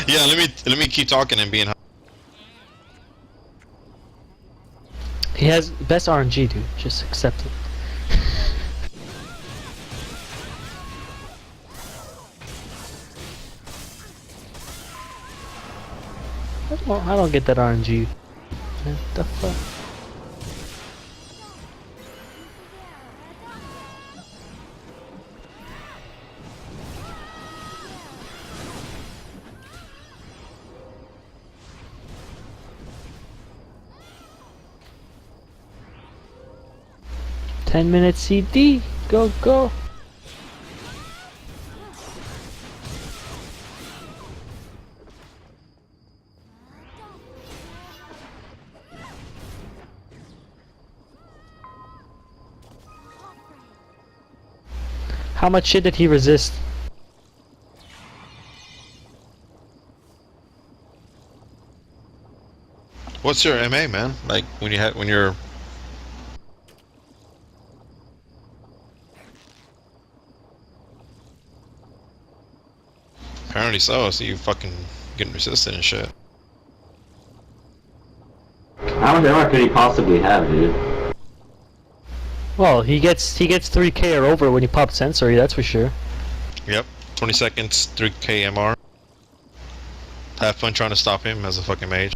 Yeah, let me keep talking and being. He has best RNG, dude. Just accept it. I don't get that RNG. What the fuck? Ten-minute CD. Go, go. How much shit did he resist? What's your MA, man? Like when you're. Apparently so. So you fucking getting resistant and shit. How much armor could he possibly have, dude? Well, he gets 3K or over when you pop sensory, that's for sure. Yep. 20 seconds, 3K MR. Have fun trying to stop him as a fucking mage.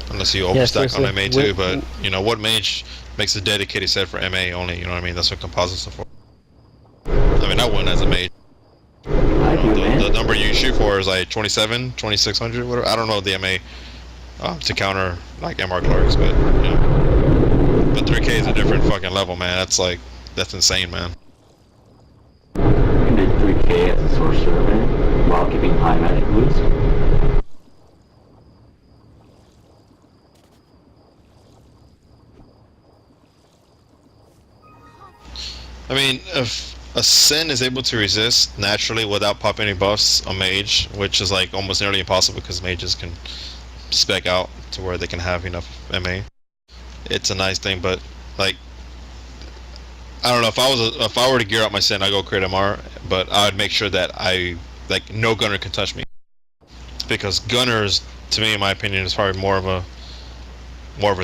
Unless you overstack on MA too, but you know what mage makes a dedicated set for MA only? You know what I mean? That's what composites are for. I mean, I wouldn't as a mage. The number you shoot for is like 27, 2600, whatever. I don't know the MA to counter like MR clerks, but you know. But 3K is a different fucking level, man. That's insane, man. You can do 3K as a sorcerer, man, while keeping high magic boost. I mean, if a Sin is able to resist naturally without popping any buffs on mage, which is like almost nearly impossible because mages can spec out to where they can have enough MA. It's a nice thing, but like I don't know, if I were to gear up my Sin, I'd go crit MR, but I would make sure that no gunner can touch me, because gunners, to me, in my opinion, is probably more of a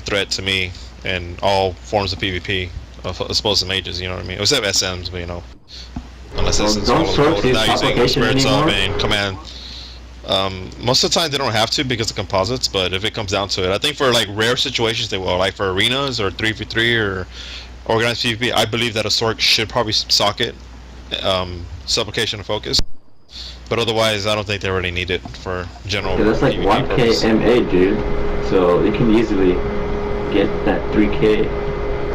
threat to me in all forms of PvP. As opposed to mages, you know what I mean? Except SMs, but you know, unless SMs follow the now using spirits up and command. Most of the time they don't have to because of composites, but if it comes down to it, I think for like rare situations they will, like for arenas or 3v3 or organized PvP. I believe that a Sorc should probably socket supplication and focus, but otherwise I don't think they really need it for general. Yeah, that's like PvP 1K purpose. MA, dude. So you can easily get that 3K.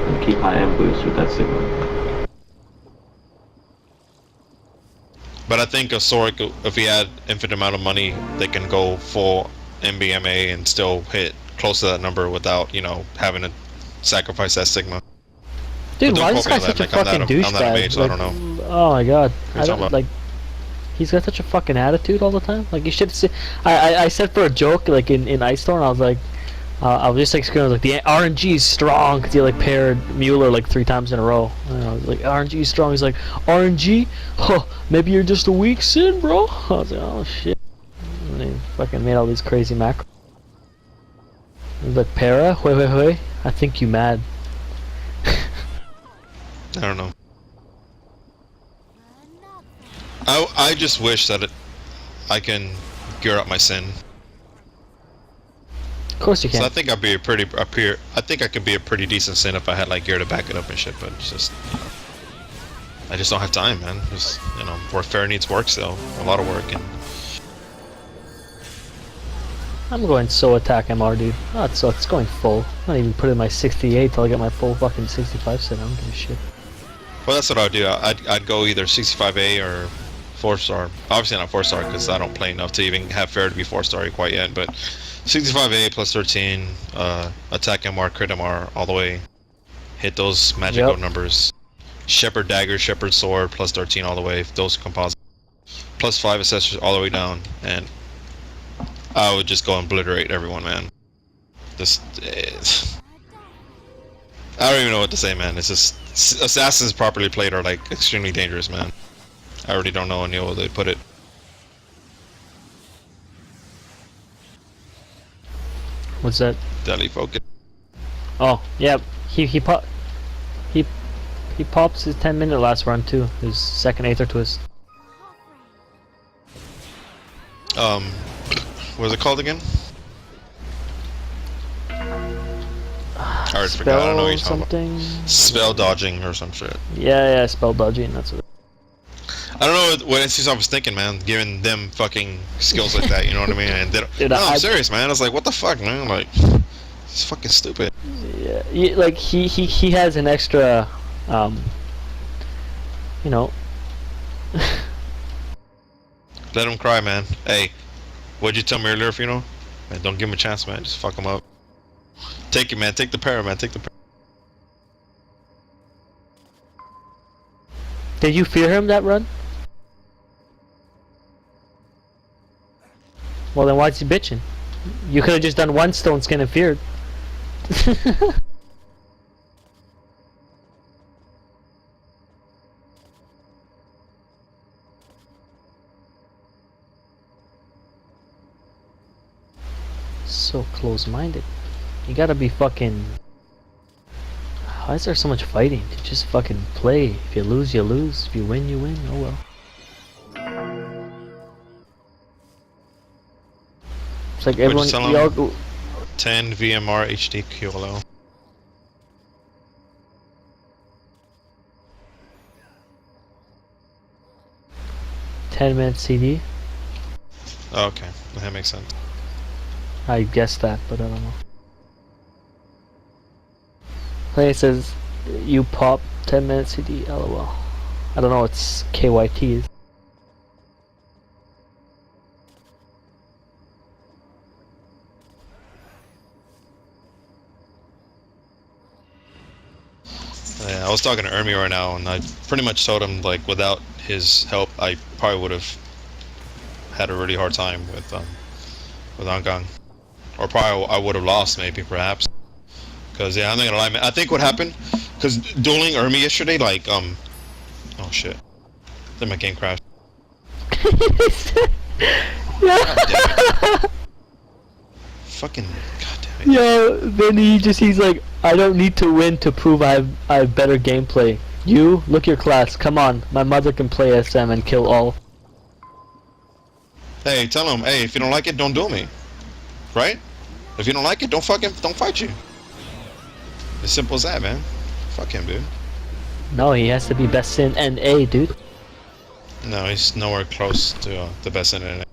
And keep high M boost with that signal. But I think a Sorc, if he had infinite amount of money, they can go full MBMA and still hit close to that number without, you know, having to sacrifice that Sigma. Dude, why is this guy such a fucking douchebag? So I don't know. Oh my god. I don't like. He's got such a fucking attitude all the time. Like you should see. I said for a joke, like in Ice Storm, I was like. I was just like screaming, like the RNG is strong because he like paired Mueller like 3 times in a row. And I was like, RNG is strong. He's like, RNG? Huh, maybe you're just a weak Sin, bro. I was like, oh shit. And he fucking made all these crazy macros. He was like, Para? Hui. I think you mad. I don't know. I just wish that I can gear up my Sin. Of course you can. So I think I'd be I think I could be a pretty decent Sin if I had like gear to back it up and shit, but it's just, you know, I just don't have time, man. Just, you know, warfare needs work still, a lot of work, and I'm going so attack MR, dude. Oh, it's going full. I'm not even putting my 68 till I get my full fucking 65 set. I don't give a shit. well, that's what I'd do. I'd go either 65A or 4-star. Obviously not 4-star because I don't play enough to even have fair to be 4-star quite yet, but 65A plus 13, attack MR, crit MR, all the way. Hit those magical numbers. Shepherd Dagger, Shepherd Sword, plus 13 all the way, those composites. Plus 5 accessories all the way down, and I would just go and obliterate everyone, man. Just, I don't even know what to say, man. It's just, assassins properly played are like extremely dangerous, man. I already don't know any other way to put it. What's that? Deadly focus. Oh, yeah. He pops his 10-minute last run too. His second Aether twist. What was it called again? I already forgot. I don't know what you're talking about. Spell dodging or some shit. Yeah, spell dodging. That's what. I don't know what NCSoft was thinking, man, giving them fucking skills like that, you know what I mean? And Dude, I'm serious, man. I was like, what the fuck, man? Like, it's fucking stupid. Yeah, like he has an extra, you know. Let him cry, man. Hey, what'd you tell me earlier, man, don't give him a chance, man. Just fuck him up. Take it, man. Take the para, man. Take the para. Did you fear him that run? Well, then why's he bitching? You could have just done one stone skin and feared. So close-minded. You gotta be fucking... Why is there so much fighting? You just fucking play. If you lose, you lose. If you win, you win. Oh well. It's like everyone... We all go... 10 VMR HD QLO. $10-minute CD? Oh, okay. That makes sense. I guessed that, but I don't know. It says you pop 10-minute CD. LOL. I don't know what KYT is. Yeah, I was talking to Ermi right now, and I pretty much told him, like, without his help, I probably would have had a really hard time with Angang. Or probably I would have lost, maybe, perhaps. Because, yeah, I'm not gonna lie, man. I think what happened, because dueling Ermi yesterday, like, oh shit. Then my game crashed. Fucking, goddamn it. Yo, then he's like, I don't need to win to prove I have better gameplay. You, look your class, come on. My mother can play SM and kill all. Hey, tell him, hey, if you don't like it, don't duel me. Right? If you don't like it, don't fight you. As simple as that, man. Fuck him, dude. No, he has to be best in NA, dude. No, he's nowhere close to the best in NA.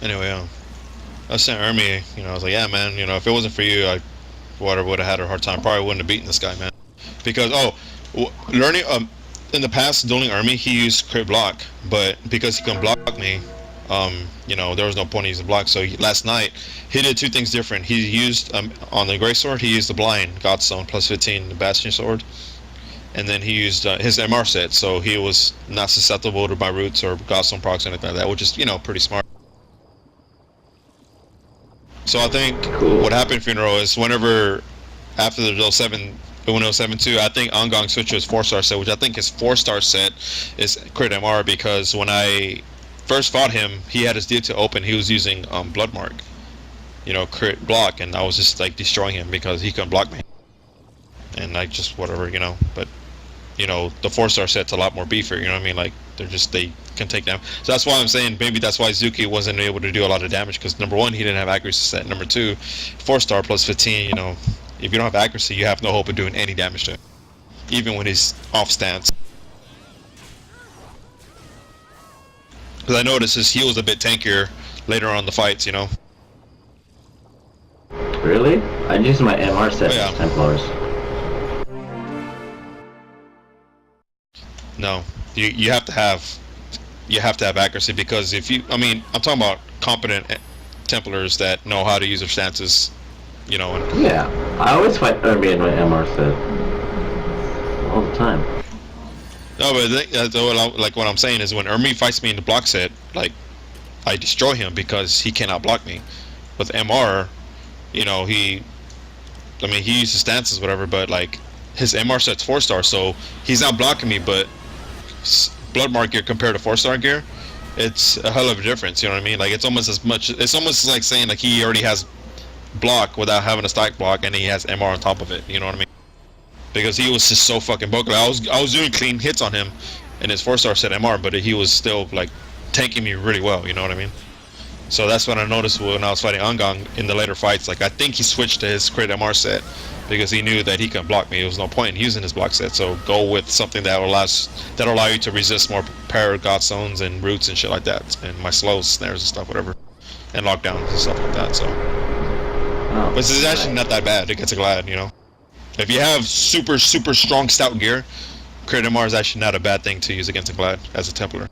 Anyway, I was saying Ermi, I was like, yeah, man, if it wasn't for you, I would have had a hard time. Probably wouldn't have beaten this guy, man. Because, learning, in the past, dueling Ermi, he used crit block, but because he couldn't block me, there was no point in using block. So last night, he did two things different. He used, on the Grey Sword, he used the Blind, Godstone, plus 15, the Bastion Sword. And then he used his MR set, so he was not susceptible to my roots or Godstone procs or anything like that, which is, pretty smart. So I think what happened, Funeral, is whenever after the level 7 when it was 7-2, I think Angong switched to his 4-star set, which I think his 4-star set is crit MR, because when I first fought him, he had his D2 open. He was using Bloodmark, you know, crit block, and I was just like destroying him because he couldn't block me. And like just whatever, you know. But you know, the 4-star set's a lot more beefier. You know what I mean? Like they can take them. So that's why I'm saying maybe that's why Zuki wasn't able to do a lot of damage, because number one, he didn't have accuracy set. Number two, 4-star plus 15. You know, if you don't have accuracy, you have no hope of doing any damage to him, even when he's off stance. Because I noticed his heal was a bit tankier later on in the fights. You know. Really? I used my MR set Oh, yeah. as Templars. No, you have to have accuracy, because if you, I mean, I'm talking about competent Templars that know how to use their stances, you know. And Yeah, I always fight Ermi in my MR set all the time. no, but like what I'm saying is when Ermi fights me in the block set, like I destroy him because he cannot block me. With MR, you know, he uses stances, whatever, but like his MR set's 4-star, so he's not blocking me, but Bloodmark gear compared to 4-star gear, it's a hell of a difference. You know what I mean? Like it's almost as much. It's almost like saying like he already has block without having a stack block, and he has MR on top of it. You know what I mean? Because he was just so fucking bulky. I was doing clean hits on him, and his 4-star set MR, but he was still like tanking me really well. You know what I mean? So that's what I noticed when I was fighting Angong in the later fights. Like I think he switched to his crit MR set because he knew that he couldn't block me. There was no point in using his block set. So go with something that will allow you to resist more power god zones and roots and shit like that, and my slows, snares and stuff, whatever, and lockdowns and stuff like that. So, but it's actually not that bad. It gets a glad, you know. If you have super strong stout gear, crit MR is actually not a bad thing to use against a glad as a Templar.